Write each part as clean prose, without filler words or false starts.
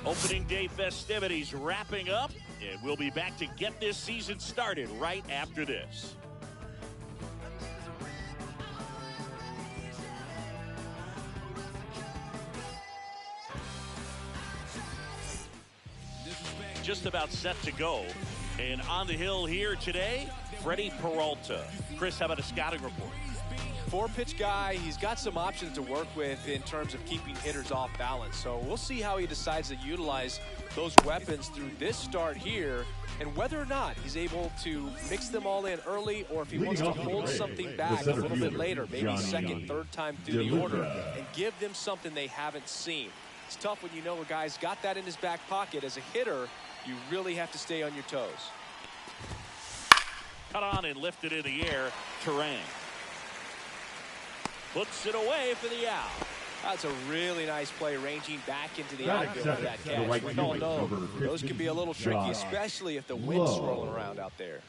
Opening day festivities wrapping up, and we'll be back to get this season started right after this. Just about set to go. And on the hill here today, Freddie Peralta. Chris, how about a scouting report? Four-pitch guy. He's got some options to work with in terms of keeping hitters off balance. So we'll see how he decides to utilize those weapons through this start here, and whether or not he's able to mix them all in early, or if he wants to hold something back a little bit later, maybe second, third time through the order, and give them something they haven't seen. It's tough when you know a guy's got that in his back pocket. As a hitter, you really have to stay on your toes. Cut on and lifted in the air. Terang puts it away for the out. That's a really nice play, ranging back into the outfield with that catch. We all know those can be a little tricky, especially if the wind's swirling around out there.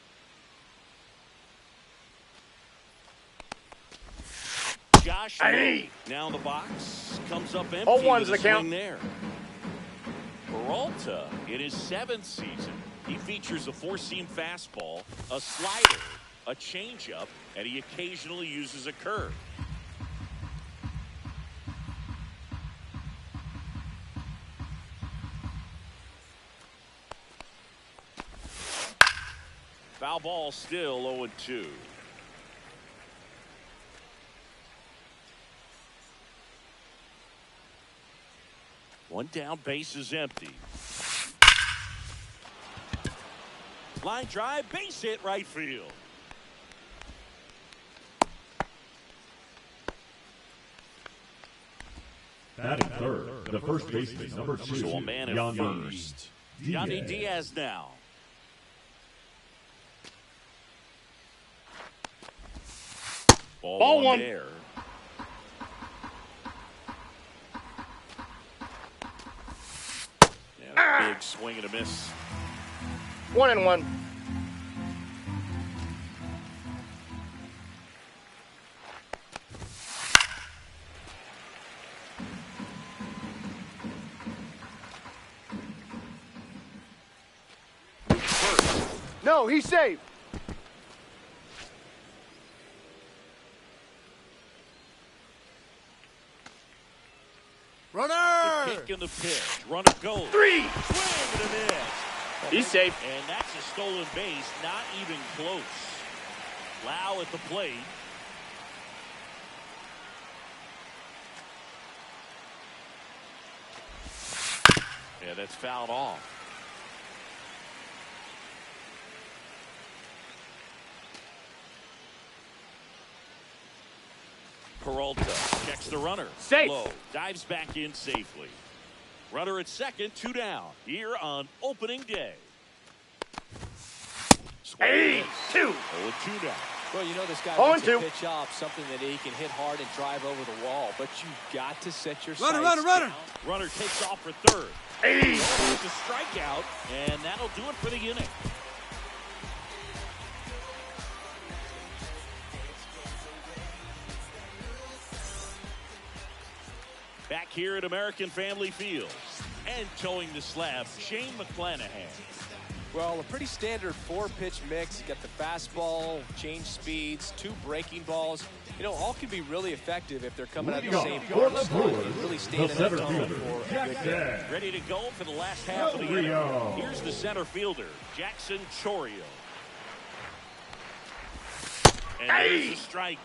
Josh Lee now in the box, comes up empty. 0-1's the count there. Peralta in his 7th season, he features a four-seam fastball, a slider, a changeup, and he occasionally uses a curve. Foul ball, still 0-2. One down, base is empty. Line drive, base hit, right field. Batting third, the first baseman, number 2, So a man at first. Yandy Diaz now. Ball one there. Yeah, big swing and a miss. 1-1. No, he's safe. Runner! The kick in the pitch. Runner goes. 3. Swing and a miss. He's safe. And that's a stolen base. Not even close. Lau at the plate. Yeah, that's fouled off. Peralta checks the runner. Safe. Low, dives back in safely. Runner at second, 2 down. Here on opening day. 2. 0-2 down. Well, you know this guy 0-2. wants to pitch off something that he can hit hard and drive over the wall, but you've got to set your sights down. Runner takes off for third. It's a strikeout, and that'll do it for the inning. Back here at American Family Field, and towing the slab, Shane McClanahan. Well, a pretty standard 4-pitch mix. You got the fastball, change speeds, 2 breaking balls. You know, all can be really effective if they're coming out of the same part. Really standing up for a good game. Ready to go for the last half of the inning. Here's the center fielder, Jackson Chourio. And there's a strike.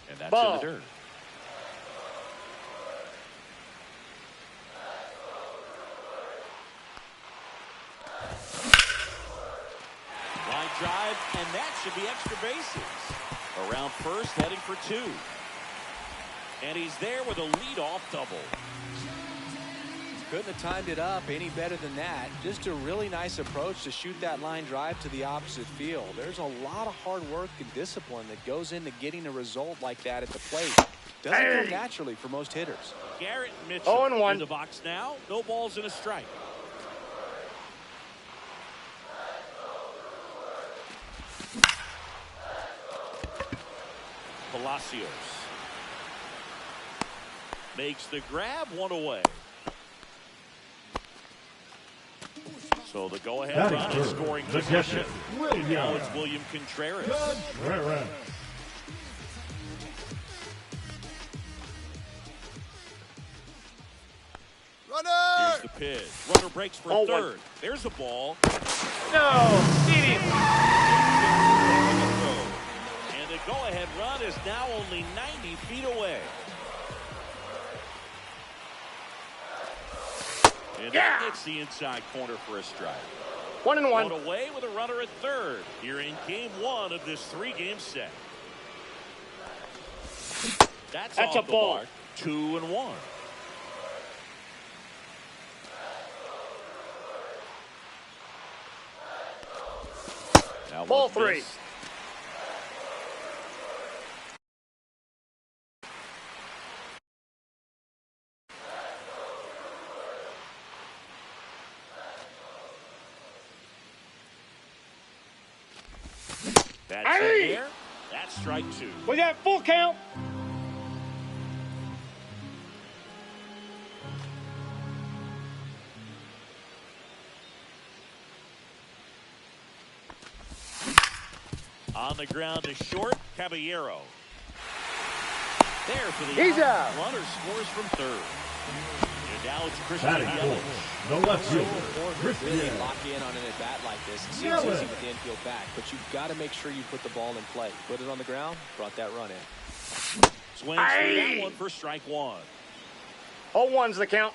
And that's Ball. in the dirt. Line drive, and that should be extra bases. Around first, heading for 2. And he's there with a leadoff double. Couldn't have timed it up any better than that. Just a really nice approach to shoot that line drive to the opposite field. There's a lot of hard work and discipline that goes into getting a result like that at the plate. Doesn't come naturally for most hitters. Garrett Mitchell 0-1. in the box now. No balls and a strike. Palacios makes the grab, one away. So the go-ahead run is scoring possession. Now it's William Contreras. Here's the pitch. Runner breaks for third. There's a ball. No, beat him. And the go-ahead run is now only 90 feet away. And that hits the inside corner for a strike. 1-1. One away with a runner at third here in game one of this three-game set. That's off a the ball. mark. 2-1. Now Ball one three. missed. That's in there. That's strike two. We got full count. On the ground to short, Caballero. There for the He's out. Runner scores from third. And now it's Christian Batting Yelich. fourth, the left fielder, Really lock in on an at-bat like this. It seems easy with the infield back, but you've got to make sure you put the ball in play. Put it on the ground, brought that run in. Swings through that one for strike one. 0-1's the count.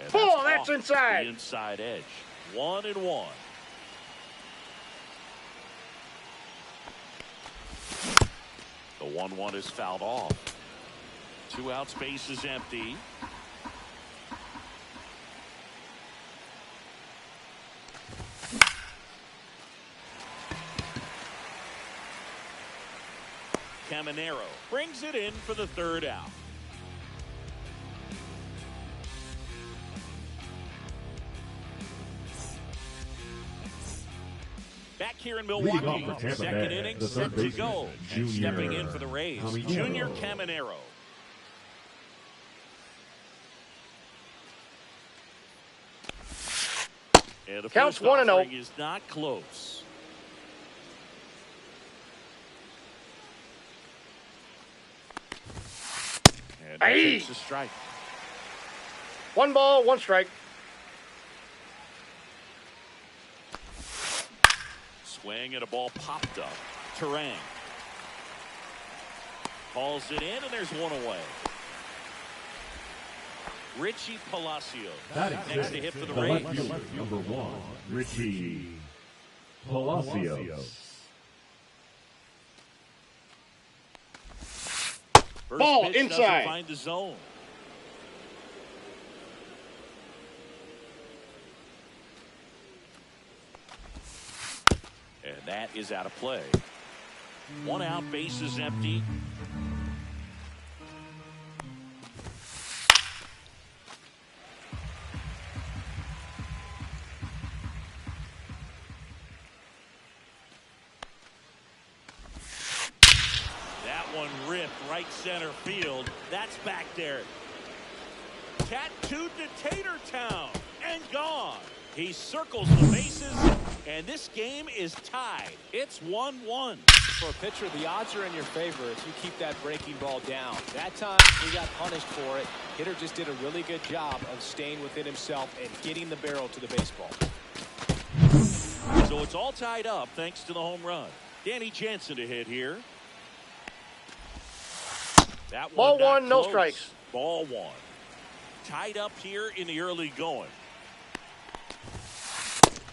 And Oh, that's off inside. The inside edge. 1-1. The 1-1 is fouled off. 2 outs, base is empty. Caminero brings it in for the third out. Back here in Leading Milwaukee, off for Tampa second Bay, inning the set third to baseman, go. And Junior stepping in for the Rays, Caminero. Junior Caminero. And the Counts first 1-0. offering is not close. And that takes a strike. 1 ball, 1 strike. Swing and a ball popped up. Terang calls it in, and there's one away. Richie Palacios Batting next to hit fifth, for the the Rays. left fielder, number 1, Richie Palacios. First Ball pitch inside. doesn't find the zone. And that is out of play. 1 out, base is empty. That one ripped right center field. That's back there. Tattooed to Tatertown and gone. He circles the bases, and this game is tied. It's 1-1. For a pitcher, the odds are in your favor if you keep that breaking ball down. That time, he got punished for it. Hitter just did a really good job of staying within himself and getting the barrel to the baseball. So it's all tied up thanks to the home run. Danny Jansen to hit here. That Ball one not 1, no close. strikes. Ball 1. Tied up here in the early going.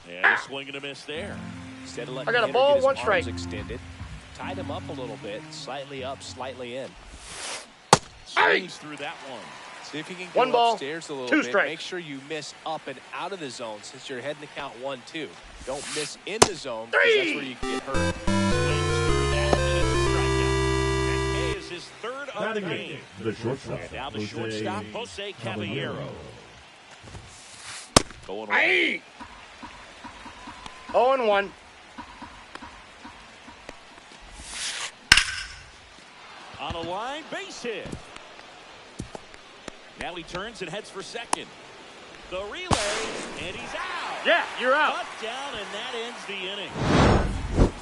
And a swing and a miss there. Instead of letting I got a the hitter ball, get his 1 arms strike. extended, tied him up a little bit, slightly up, slightly in. Swings through that one. See if you can 1 go ball, upstairs a little 2 bit. strikes. Make sure you miss up and out of the zone since you're heading to count 1-2. Don't miss in the zone because that's where you can get hurt. Swings through that, and it's a strikeout. That K is his third of the Batting game. eighth, the shortstop, And now the Jose shortstop, Jose Caballero. Caballero. Going away. 0-1. On a line, base hit. Now he turns and heads for second. The relay, and he's out. Yeah, you're out. Cut down, and that ends the inning.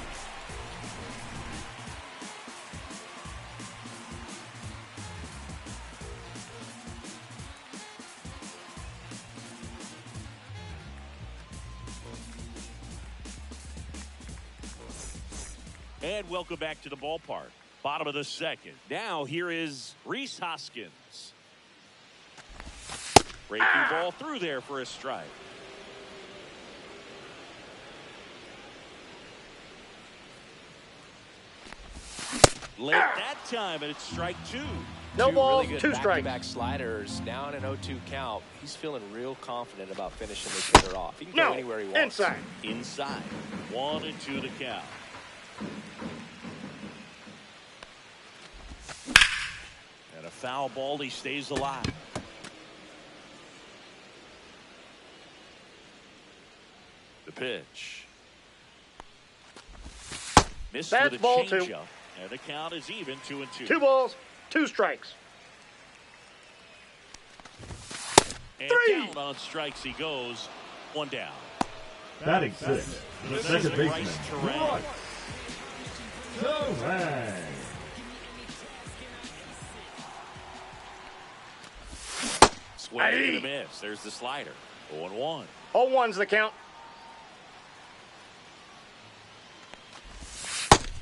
And welcome back to the ballpark. Bottom of the second. Now here is Rhys Hoskins. Breaking ball through there for a strike. Late that time, and it's strike two. No ball, really good two strikes. back-to-back sliders. Now in an 0-2 count. He's feeling real confident about finishing this hitter off. He can go anywhere he wants. Inside. Inside. 1-2 the count. And a foul ball, he stays alive. The pitch. Missed That's with a ball two. changeup. And the count is even 2-2. 2 balls, 2 strikes. And Three. down on strikes he goes. 1 down. Batting six, the This second is baseman, Bryce Terang. Bryce Terang. Swing and a miss. There's the slider. 0-1. 0-1's the count.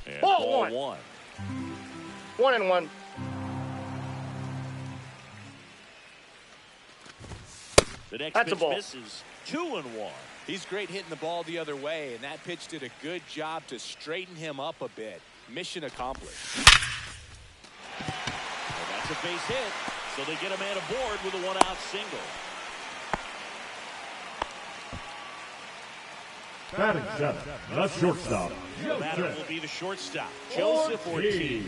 And Ball ball 1. 1-1. The next That's a pitch ball. misses. 2-1. He's great hitting the ball the other way, and that pitch did a good job to straighten him up a bit. Mission accomplished. And that's a base hit. So they get a man aboard with a 1-out single. Batting seven, the shortstop, The batter will Joseph be the shortstop, Joseph Ortiz.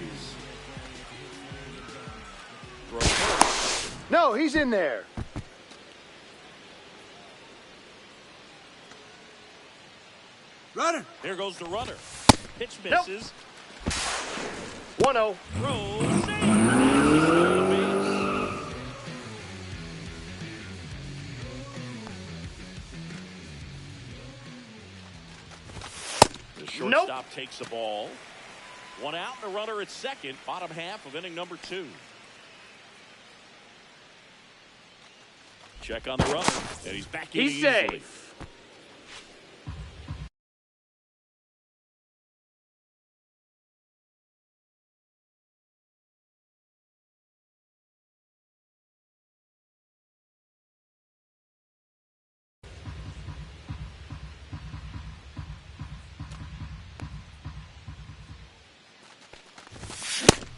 Throw first. No, he's in there. Runner. There goes the runner. Pitch Nope. misses. 1-0. Throw. Save. Base. The shortstop takes the ball. 1 out and a runner at second. Bottom half of inning number 2. Check on the runner. And he's back in He's easily. safe.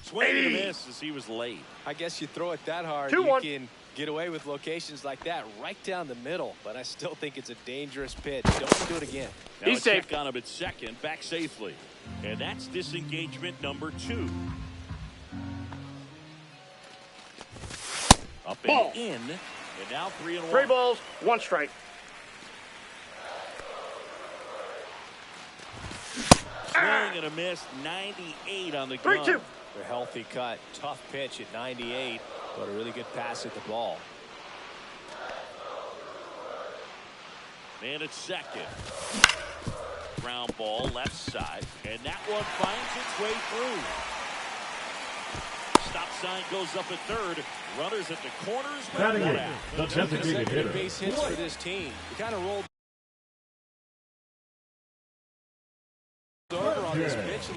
Swing and a miss as he was late. I guess you throw it that hard, 2-1. you can get away with locations like that right down the middle. But I still think it's a dangerous pitch. Don't do it again. Now He's a safe. check on him at second, back safely. And that's disengagement number 2. Up Ball. and in. And now 3-1. 3 balls, 1 strike. Swing and a miss. 98 on the gun. 3-2. A healthy cut. Tough pitch at 98, but a really good pass at the ball. And it's second. Ground ball left side. And that one finds its way through. Stop sign goes up at third. Runners at the corners. With Batting 1 eight, out. the designated Consecutive hitter, base hits for this team. He kind of rolled over on this pitch.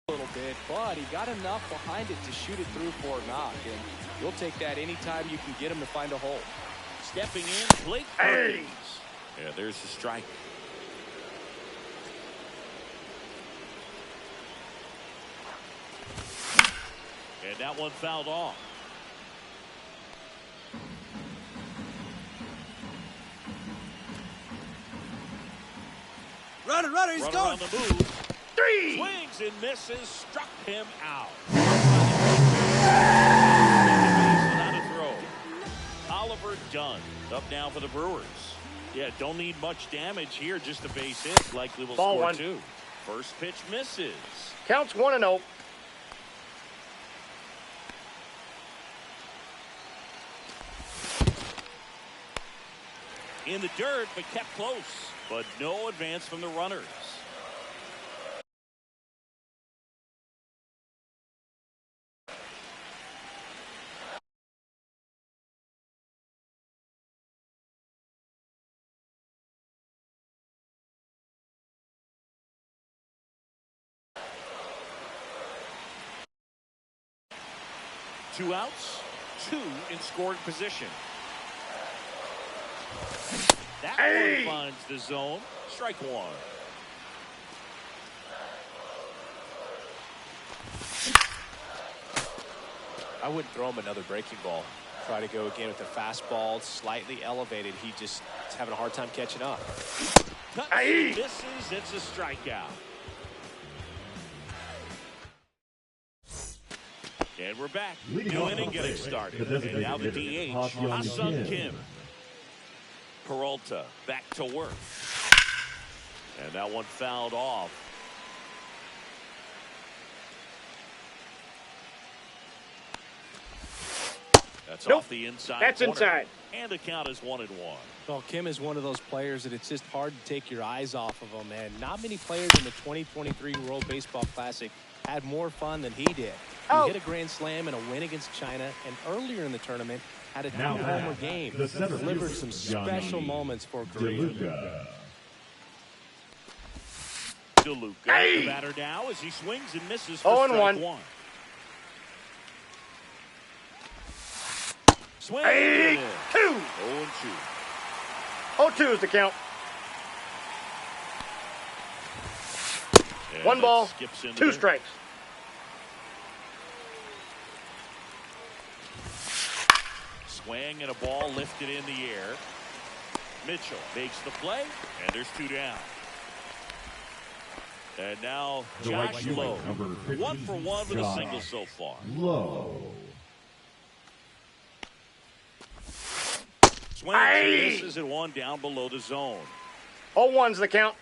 A little bit, but he got enough behind it to shoot it through for a knock, and you'll take that anytime you can get him to find a hole. Stepping in, Blake Perkins. Yeah, there's the strike. And that one fouled off. Runner, he's Runner going. on the move. 3. Swings and misses. Struck him out. Without a throw. Oliver Dunn up now for the Brewers. Yeah, don't need much damage here, just a base hit. Likely will Ball score one. 2. First pitch misses. Counts 1-0. In the dirt, but kept close. But no advance from the runners. Two outs, 2 in scoring position. That one finds the zone. Strike 1. I wouldn't throw him another breaking ball. Try to go again with the fastball, slightly elevated. He just is having a hard time catching up. Cuts and misses. It's a strikeout. And we're back. Leading New off inning the getting plate, started. the designated And now the hitter, DH, Ha-Seong Ha-Seong Kim. Kim. Peralta back to work. And that one fouled off. That's Nope. off the inside. That's corner. inside. And the count is 1-1. Well, Kim is one of those players that it's just hard to take your eyes off of him, and not many players in the 2023 World Baseball Classic had more fun than he did. Oh. He hit a grand slam in a win against China, and earlier in the tournament had a Now two-homer back, game. the center Delivered fielder, some Johnny special moments for Korea. DeLuca. DeLuca, Hey! the batter now as he swings and misses for 0-1. strike 1. Swing. Hey, and 2. 0-2. 0-2 is the count. And 1 that ball, skips into 2 there. strikes. Swing and a ball lifted in the air. Mitchell makes the play, and there's 2 down. And now The right Josh fielder, Lowe, number 50, 1 for 1 with a Josh single so far. Lowe. Swings and misses at 1 down below the zone. 0-1's the count.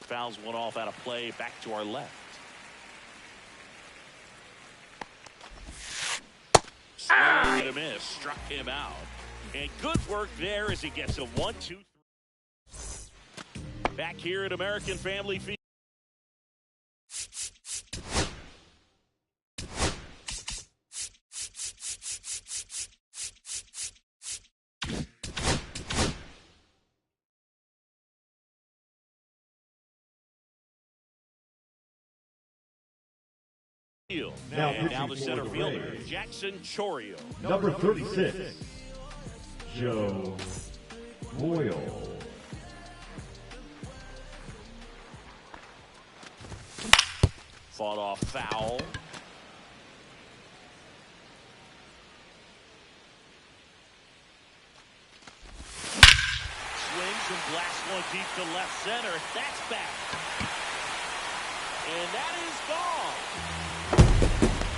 Fouls one off out of play, back to our left. Swing and a miss, struck him out. And good work there as he gets a 1-2. Back here at American Family Field. Now And now the pitching center for the fielder, Rays. Jackson Chorio. Number 36, Joe Boyle. Fought off foul. Swings and blasts one deep to left center. That's back. And that is gone.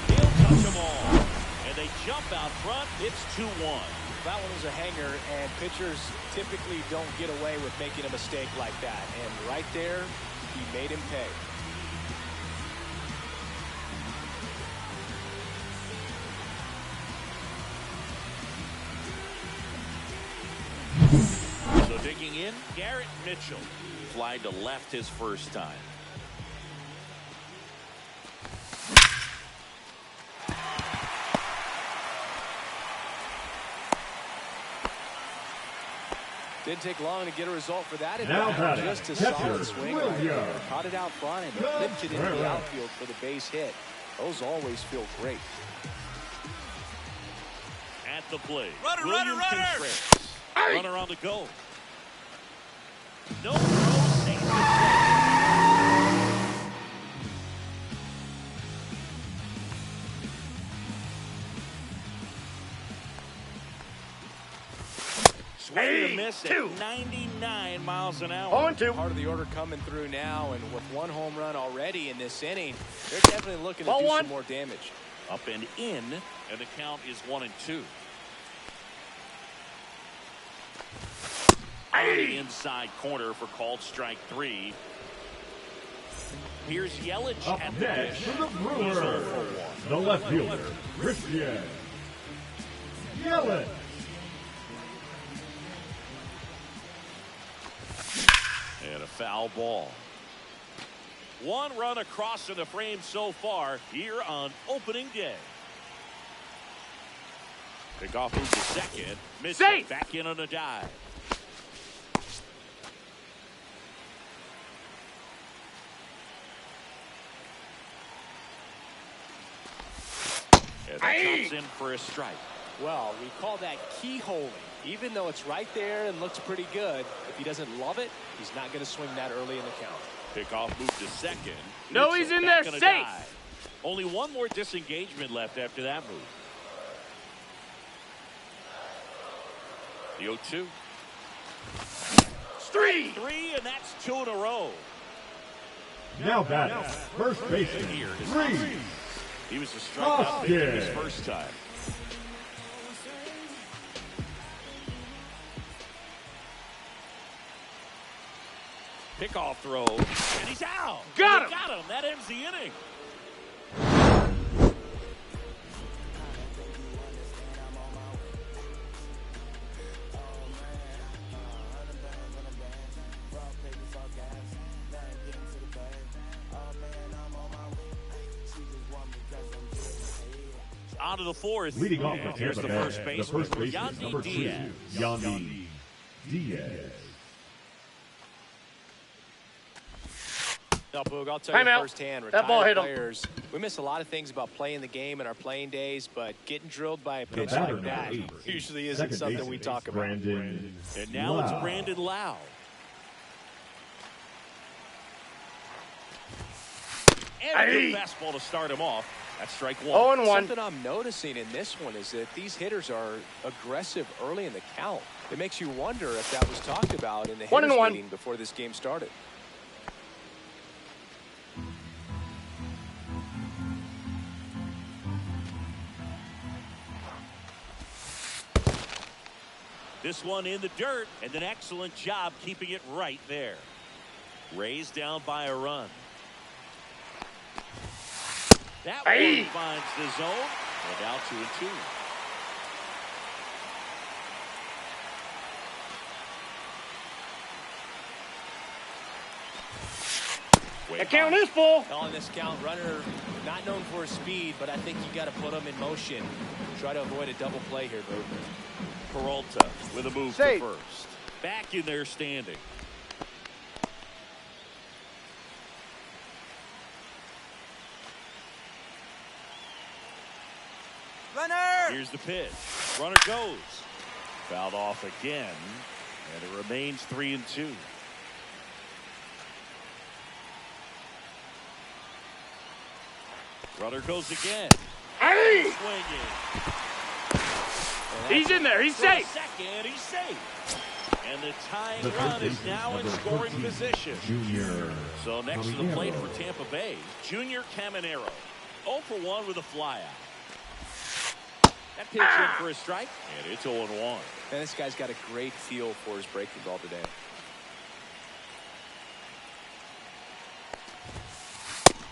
He'll touch them all. And they jump out front. It's 2-1. That one was a hanger, and pitchers typically don't get away with making a mistake like that. And right there, he made him pay. So digging in, Garrett Mitchell. Fly to left his first time. Didn't take long to get a result for that. Now batting, Just a catcher, solid swing right there. Williams. Caught it out front and flipped it into the outfield for the base hit. Those always feel great. At the plate. Runner, William runner, runner! Contreras. Runner on the go. No throw, safe to play. Swing and a miss at 99 miles an hour. 0-2. Part of the order coming through now, and with 1 home run already in this inning, they're definitely looking to Ball do one. some more damage. Up and in, and the count is 1-2. on the inside corner for called strike 3. Here's Yelich Up at the next dish. for the He's 0 Brewers, for 1. the left fielder, Christian Yelich. And a foul ball. 1 run across in the frame so far here on opening day. Pickoff moves to second. Missed it. Safe. Back in on a dive. And that comes in for a strike. Well, we call that keyholing. Even though it's right there and looks pretty good, if he doesn't love it, he's not going to swing that early in the count. Pickoff moved to second. No, Mitchell he's in back there on a safe. dive. Only 1 more disengagement left after that move. The 0-2. 3. 3, and that's 2 in a row. Now batting, first baseman, Here it is. Reese. He was a strikeout victim his Hoskins. first time. Pickoff throw, and he's out. Got him. Got him. That ends the inning. On to the 4th. Leading off And for here's Tampa the Bay, first the baseman, first baseman, Yandy number 2, Diaz. Yandy Diaz. Now, Boog, I'll tell you Timeout. firsthand, That ball retired hit him. players, we miss a lot of things about playing the game in our playing days, but getting drilled by a The pitch batter, like number that 8, usually isn't second something baseman, we talk about. Brandon And now Lau. it's Brandon Lau. And a good fastball to start him off. That's strike 1. 0-1. Something I'm noticing in this one is that these hitters are aggressive early in the count. It makes you wonder if that was talked about in the hitters 1-1. meeting before this game started. This one in the dirt, and an excellent job keeping it right there. Raised down by a run. That one finds the zone, and now 2-2. Way The count high. is full. On this count, runner not known for his speed, but I think you got to put him in motion. Try to avoid a double play here, Boo. Peralta with a move Safe. to first. Back in there standing. Runner! Here's the pitch. Runner goes. Fouled off again, and it remains 3-2. Runner goes again. Hey! Swinging. He's in there. He's For a safe. second, he's safe. And the tying The run first is baseman, now in number scoring 14, position. Junior So next to the plate Caminero. for Tampa Bay, Junior Caminero. 0 for 1 with a flyout. That pitch in for a strike, and it's 0-1. Man, this guy's got a great feel for his breaking ball today.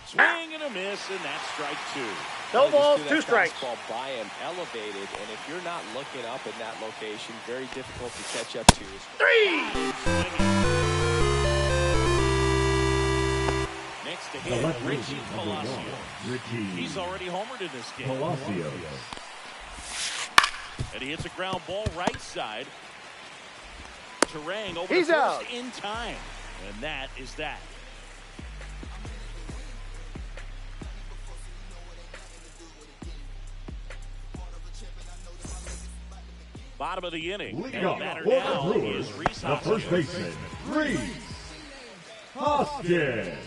Swing and a miss, and that's strike 2. No Just balls, threw 2 that strikes. fastball by him, elevated, and if you're not looking up in that location, very difficult to catch up to. 3. Next to The him, left Richie fielder, number 1, Palacios. Richie He's already homered in this game. Palacios. And he hits a ground ball right side. Terang over He's to first out. in time. And that is that. Bottom of the inning. Leading And the off batter for the now Brewers, is Reese the first Hoskins. baseman, Reese Hoskins.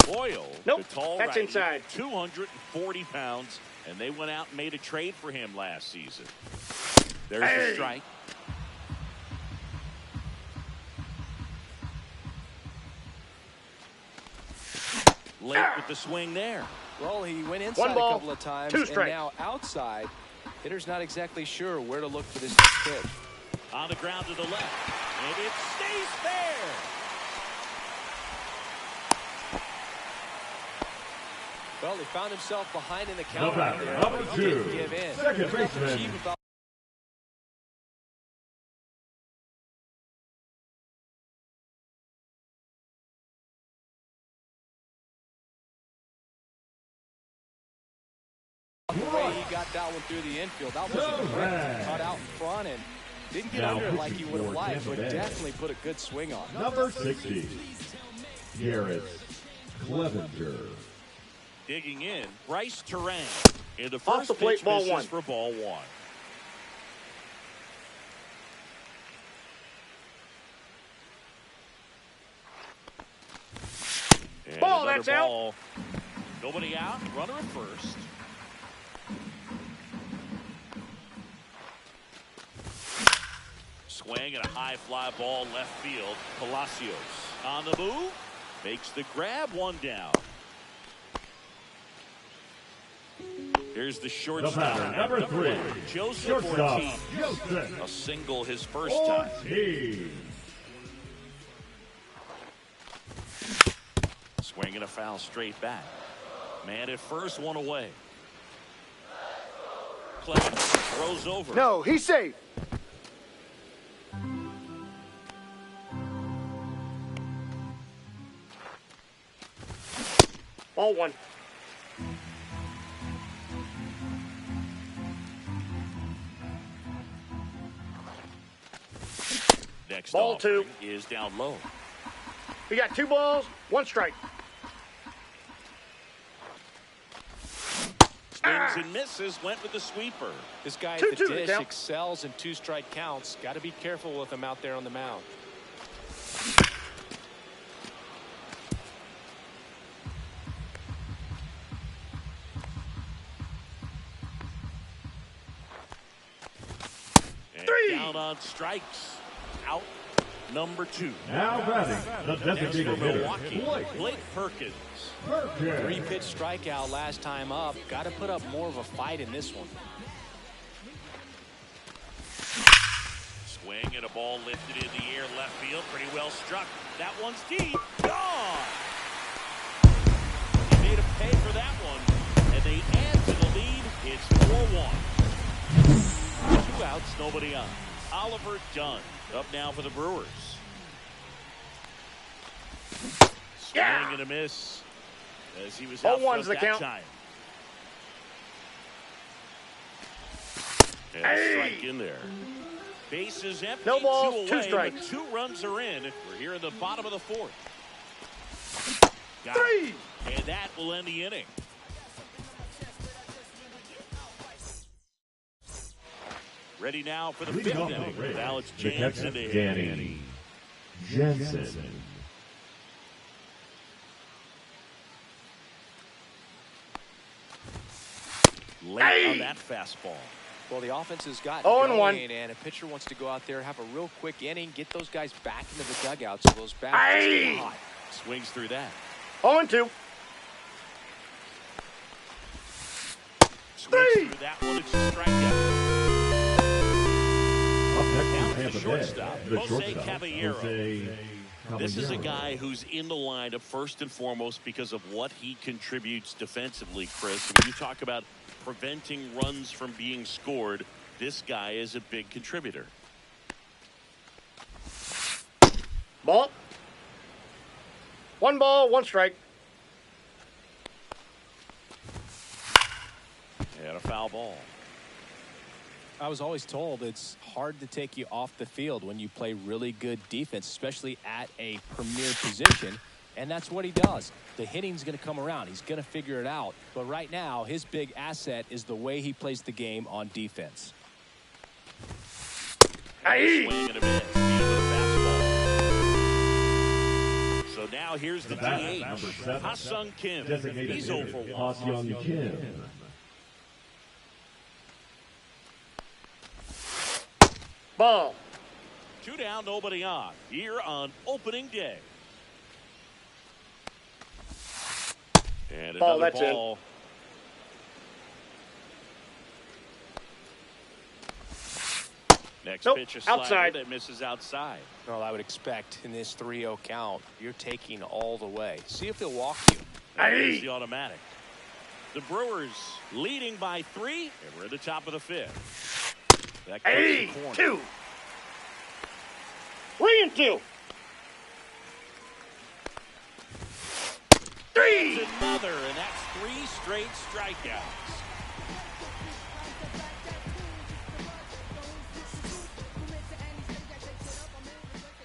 Boyle, Nope, the tall that's righty, inside. 240 pounds, and they went out and made a trade for him last season. There's Hey. the strike. Late with the swing there. Well, he went One inside a ball, couple of times, 2 and strikes. now outside. Hitter's not exactly sure where to look for this next pitch. On the ground to the left. And it stays there. Well, he found himself behind in the count. Number two, give in. second baseman. The way he got that one through the infield, that was a quick cut out in front and didn't get under it like he would have liked, but definitely put a good swing on. Number 60, Garrett Clevenger. Digging in, Bryce Terang. In the Off first the plate, pitch ball misses one. for ball one. And Ball, another that's out. ball. Nobody out, runner at first. Swing and a high fly ball left field. Palacios on the move. Makes the grab, one down. Here's the shortstop. Number 3, Joseph shortstop, Ortiz. Joseph A single his first time. Ortiz. Swing and a foul straight back. Man at first, one away. Clevenger throws over. No, he's safe. Ball one. Next Ball two. is down low. We got 2 balls, 1 strike. Swings and misses, went with the sweeper. This guy at 2-2 the to dish count. excels in 2-strike counts. Got to be careful with him out there on the mound. And 3. down on strikes. Out number 2. Now batting, the Next for designated hitter, Milwaukee, Blake Blake Perkins. Perkins. 3-pitch strikeout last time up. Got to put up more of a fight in this one. Swing and a ball lifted in the air left field. Pretty well struck. That one's deep. Gone. He made him pay for that one. And they add to the lead. It's 4-1. 2 outs, nobody on. Oliver Dunn up now for the Brewers. Swing and a miss. As he was out front 0-1's the that count. time. And a strike in there. Bases empty. No balls, 2 2 away, strikes. but 2 runs are in. We're here in the bottom of the 4th. Got 3. it. And that will end the inning. Ready now for the Leading 5th off the inning. ring, Now it's Detective Jansen. Danny Jensen. Late on that fastball. Well, the offense has gotten 0-1. going, and a pitcher wants to go out there, have a real quick inning, get those guys back into the dugout so those bats stay hot. Swings through that. 0-2. Swings 3. through that one. It's a strikeout. Up next Now from the Tampa shortstop, Bay, the Jose shortstop, Caballero. Jose This is a Caballero. guy who's in the lineup first and foremost because of what he contributes defensively, Chris. When you talk about preventing runs from being scored, this guy is a big contributor. Ball. 1 ball, 1 strike. And a foul ball. I was always told it's hard to take you off the field when you play really good defense, especially at a premier position. And that's what he does. The hitting's going to come around. He's going to figure it out. But right now, his big asset is the way he plays the game on defense. Aye. Swing and a miss. Deep with a fastball. So now here's the Number DH. 7, Ha-Sung Kim. designated He's hitter, 0 for 1. Ha-Sung Kim. Ball. 2 down, nobody on. Here on opening day. And Ball, another that's in. ball. Next Nope, pitch, a slider outside. that misses outside. Well, I would expect in this 3-0 count, you're taking all the way. See if he'll walk you. There's the automatic. The Brewers leading by 3, and we're at the top of the 5th. That cuts the corner. 2. 3-2. 3. It's another, and that's 3 straight strikeouts.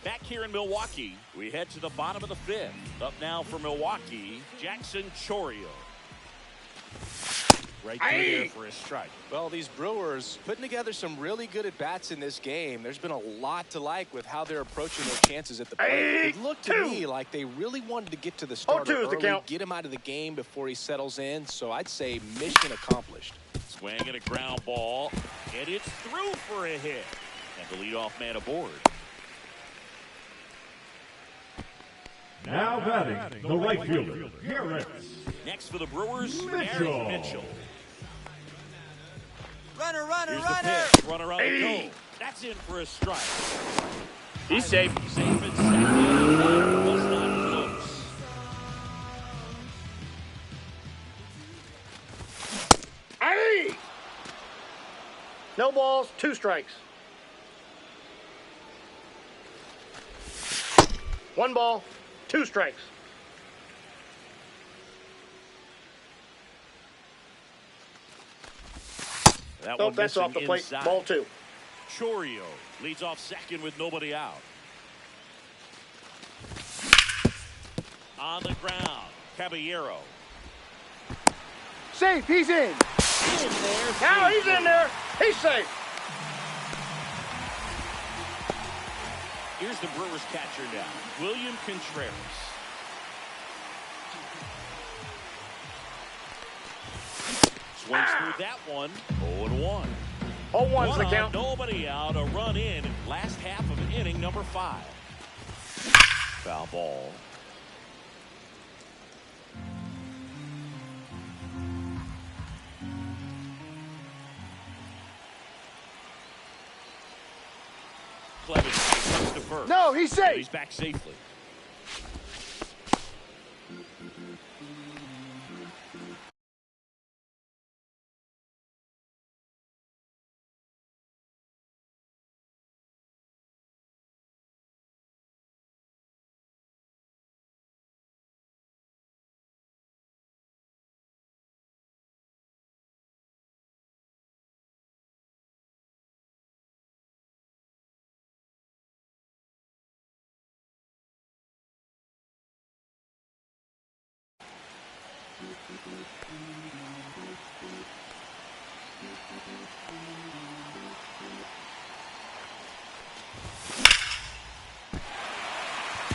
Back here in Milwaukee, we head to the bottom of the 5th. Up now for Milwaukee, Jackson Chourio. Right through there for a strike. Well, these Brewers putting together some really good at-bats in this game. There's been a lot to like with how they're approaching their chances at the plate. It looked to me like they really wanted to get to the starter 0-2 is the early, count. get him out of the game before he settles in. So I'd say mission accomplished. Swing and a ground ball, and it's through for a hit. And the leadoff man aboard. Now batting, the right fielder, Garrett Next for the Brewers, Mitchell. Aaron Mitchell. Runner, runner, Here's runner. the pitch, runner on the go. That's in for a strike. He's safe. Safe at second. That was not close. No balls, 2 strikes. 1 ball, 2 strikes. That Nope, one that's off the missing plate. inside. Ball 2. Chourio leads off second with nobody out. On the ground, Caballero. Safe, he's in. In there. Now he's safely. in there. He's safe. Here's the Brewers catcher now, William Contreras. Swings through that one, 0-1. 0-1's the One count. on, nobody out, a run in, last half of inning number 5. Foul ball. Clevinger comes to first. No, he's And safe. he's back safely.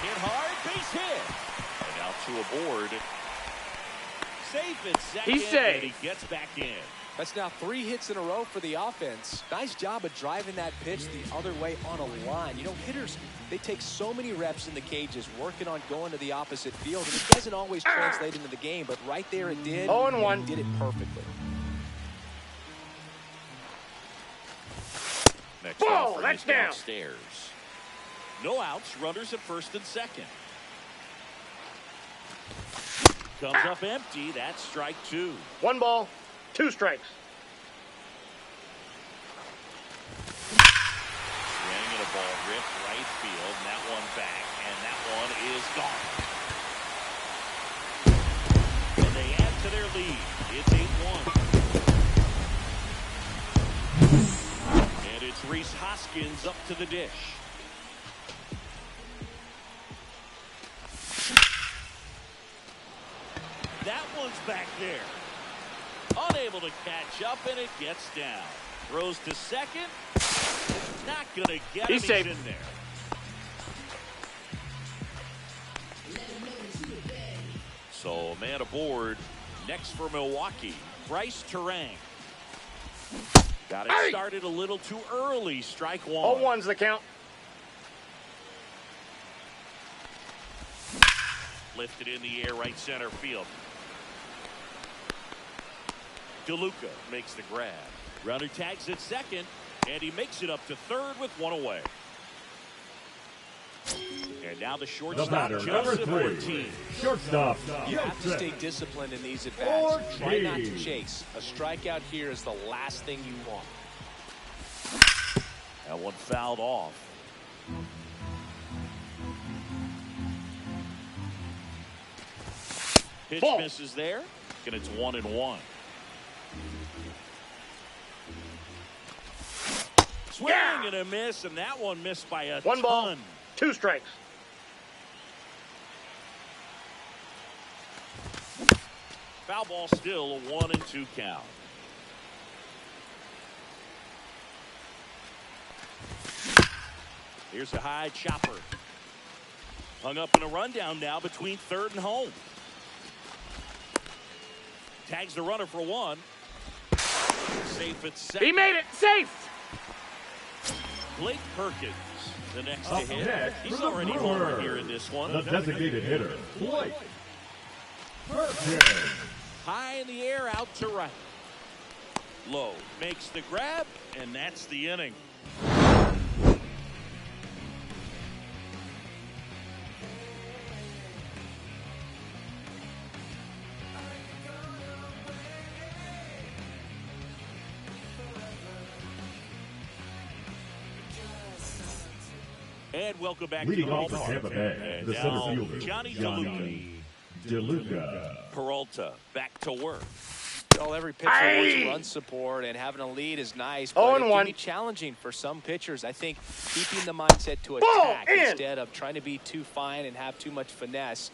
Hit hard, base hit. And now 2 aboard. Safe at second. He's safe. And he gets back in. That's now 3 hits in a row for the offense. Nice job of driving that pitch the other way on a line. You know, hitters, they take so many reps in the cages working on going to the opposite field, and it doesn't always translate into the game, but right there it did. 0-1. And he did it perfectly. Next Ball, offering that's is down. downstairs. No outs, runners at first and second. Comes up empty. That's strike 2. 1 ball, 2 strikes. Swing and a ball ripped right field. And that one back, and that one is gone. And they add to their lead. It's 8-1. And it's Rhys Hoskins up to the dish. That one's back there. Unable to catch up, and it gets down. Throws to second. Not going to get him. He's safe. In there. So, man aboard. Next for Milwaukee, Bryce Turang. Got it started a little too early. Strike 1. 0-1's the count. Lifted in the air, right center field. DeLuca makes the grab. Runner tags at second. And he makes it up to third with one away. And now the The shortstop, batter, number Joseph 3, Ortiz. shortstop, You have to stay Joseph disciplined in these at-bats. Try not to Ortiz. chase. A strikeout here is the last thing you want. That one fouled off. Pitch Ball. misses there, and it's 1-1. Swing Yeah. and a miss, and that one missed by a One ball, ton. 2 strikes. Foul ball still, a 1-2 count. Here's a high chopper. Hung up in a rundown now between third and home. Tags the runner for one. Safe at second. He made it safe. Blake Perkins, the next Up to hit. next He's for the already home Brewers, here in this one. the designated hitter, Blake Perkins. High in the air, out to right. Low makes the grab, and that's the inning. And welcome back Leading to the off for ballpark. Tampa Bay, And the center now, fielder, Johnny Johnny DeLuca. Peralta back to work. Well, every pitcher wants run support, and having a lead is nice, but 0-1. it can be challenging for some pitchers. I think keeping the mindset to attack in. instead of trying to be too fine and have too much finesse.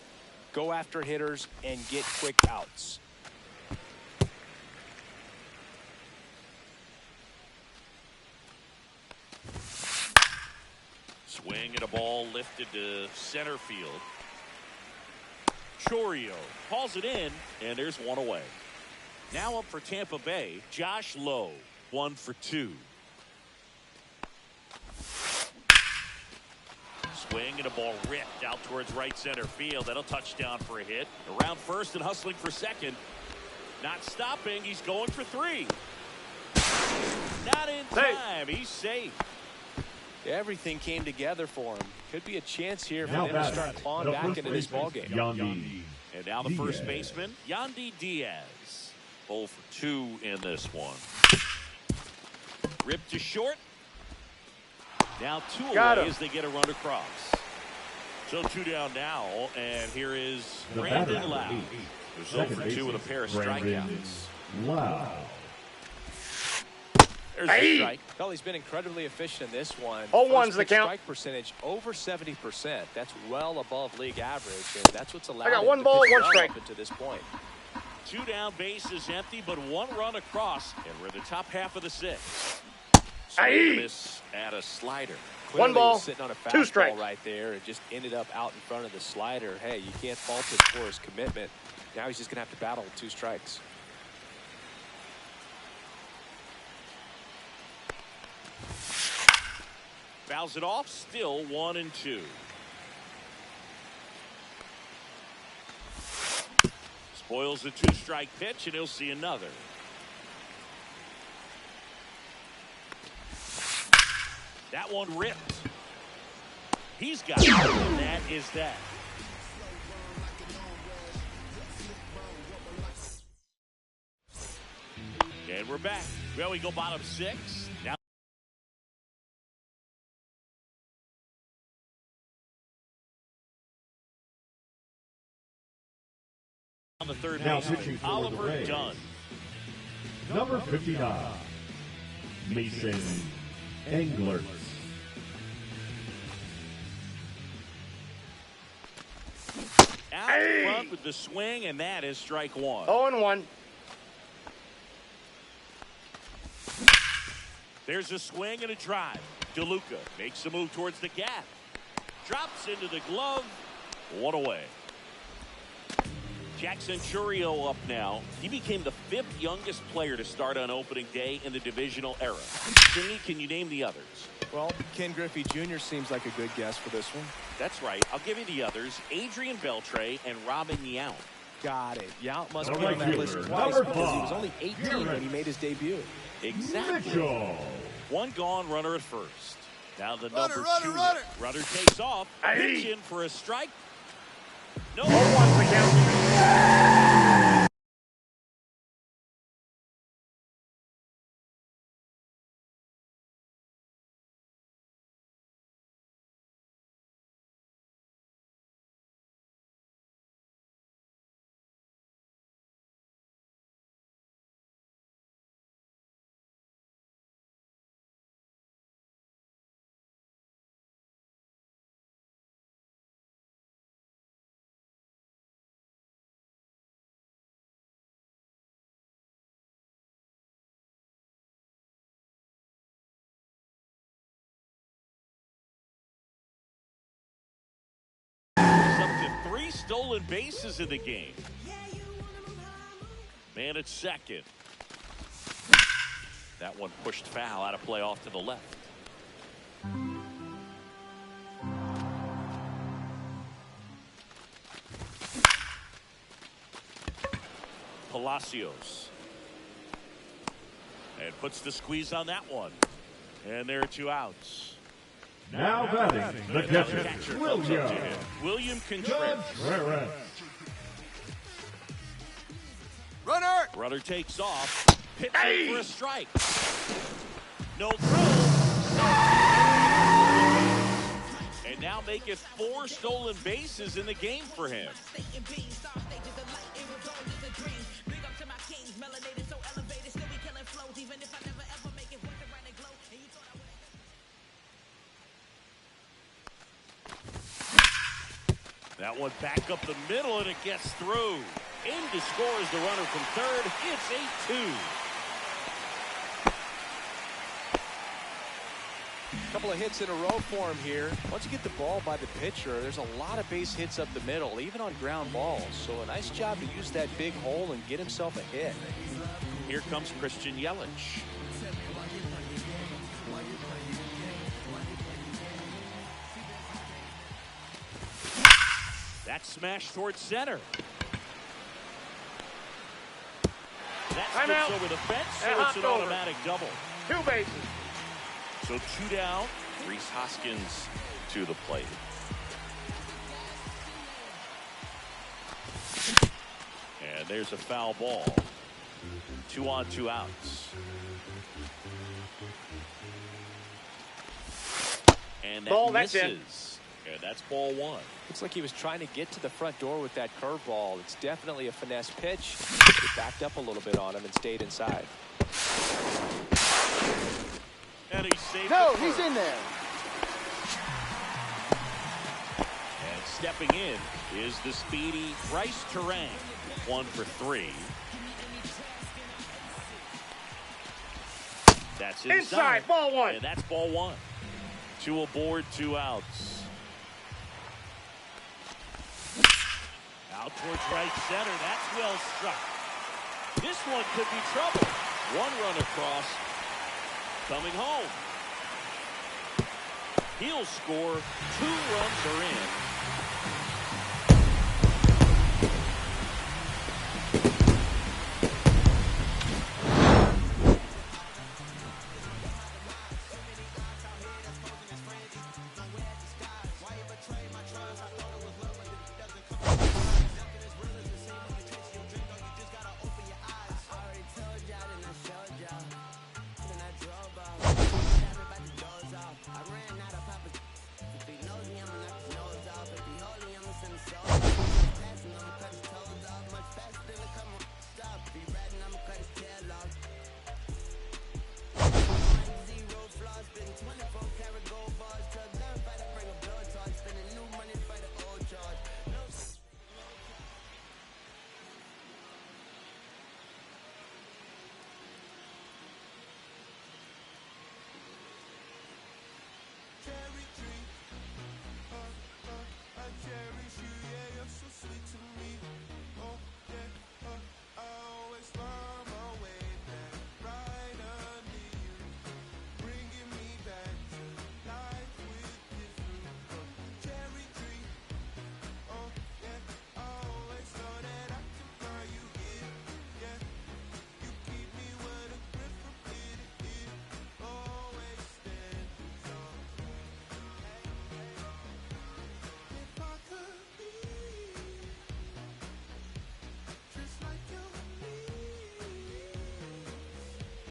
Go after hitters and get quick outs. Swing and a ball lifted to center field. Chourio calls it in, and there's one away. Now up for Tampa Bay, Josh Lowe, 1 for 2. Swing and a ball ripped out towards right center field. That'll touch down for a hit. Around first and hustling for second. Not stopping. He's going for 3. Not in time. He's safe. Everything came together for him. Could be a chance here for Now them to batting, start clawing the back first into this baseman, ballgame. Yandy And now the first Diaz. baseman, Yandy Diaz. 0 for 2 in this one. Ripped to short. Now 2 Got away him. as they get a run across. So 2 down now, and here is The Brandon batter, Lau. 8, Who's 0 second for 2 with a pair of Brandon strikeouts. Lau. There's a Hey. strike. Well, he's been incredibly efficient in this one. 0-1's First the pitch count. strike percentage over 70%. That's well above league average, and that's what's allowed I got him 1 to ball, pitch 1 well strike. up until this point. 2 down, base is empty, but 1 run across, and we're in the top half of the 6th. Aye. Miss at a slider. Clearly 1 ball, was sitting on a 2 fastball strikes. right there. It just ended up out in front of the slider. Hey, you can't fault him for his commitment. Now he's just going to have to battle with 2 strikes. Fouls it off, still 1-2. Spoils the 2-strike pitch, and he'll see another. That one ripped. He's got it, and that is that. And we're back. Well, we go bottom 6. Now on the third Now baseman, pitching for the Oliver Rays. Dunn. Number 59, Mason Englert. Out in front with the swing, and that is strike 1. 0-1. There's a swing and a drive. DeLuca makes a move towards the gap. Drops into the glove. 1 away. Jackson Chourio up now. He became the 5th youngest player to start on opening day in the divisional era. Jimmy, can you name the others? Well, Ken Griffey Jr. seems like a good guess for this one. That's right. I'll give you the others. Adrian Beltre and Robin Yount. Got it. Yount must Number be on that list fielder, twice number because he was 5, only 18 Garrett when he made his debut. Exactly. Mitchell. One gone, runner at first. Now the number two. Runner takes off. Pitch in for a strike. No. 0-1's the count. Three stolen bases in the game. Man at second. That one pushed foul out of play off to the left. Palacios. And puts the squeeze on that one. And there are 2 outs. Now batting, the catcher, William Contreras. Runner takes off. Pitching for a strike. No throw. And now make it 4 stolen bases in the game for him. That one back up the middle, and it gets through. In to score is the runner from third. It's 8-2. Couple of hits in a row for him here. Once you get the ball by the pitcher, there's a lot of base hits up the middle, even on ground balls. So a nice job to use that big hole and get himself a hit. Here comes Christian Yelich. That smash towards center. That slips over the fence, so it's an automatic double. 2 bases. So 2 down. Rhys Hoskins to the plate. And there's a foul ball. 2 on, 2 outs. And that misses. And that's ball 1. Looks like he was trying to get to the front door with that curveball. It's definitely a finesse pitch. It backed up a little bit on him and stayed inside. And he's safe. No, he's in there. And stepping in is the speedy Bryce Turang. 1 for 3. That's inside. Ball 1. And that's ball 1. 2 aboard, 2 outs. Out towards right center. That's well struck. This one could be trouble. 1 run across. Coming home. He'll score. 2 runs are in.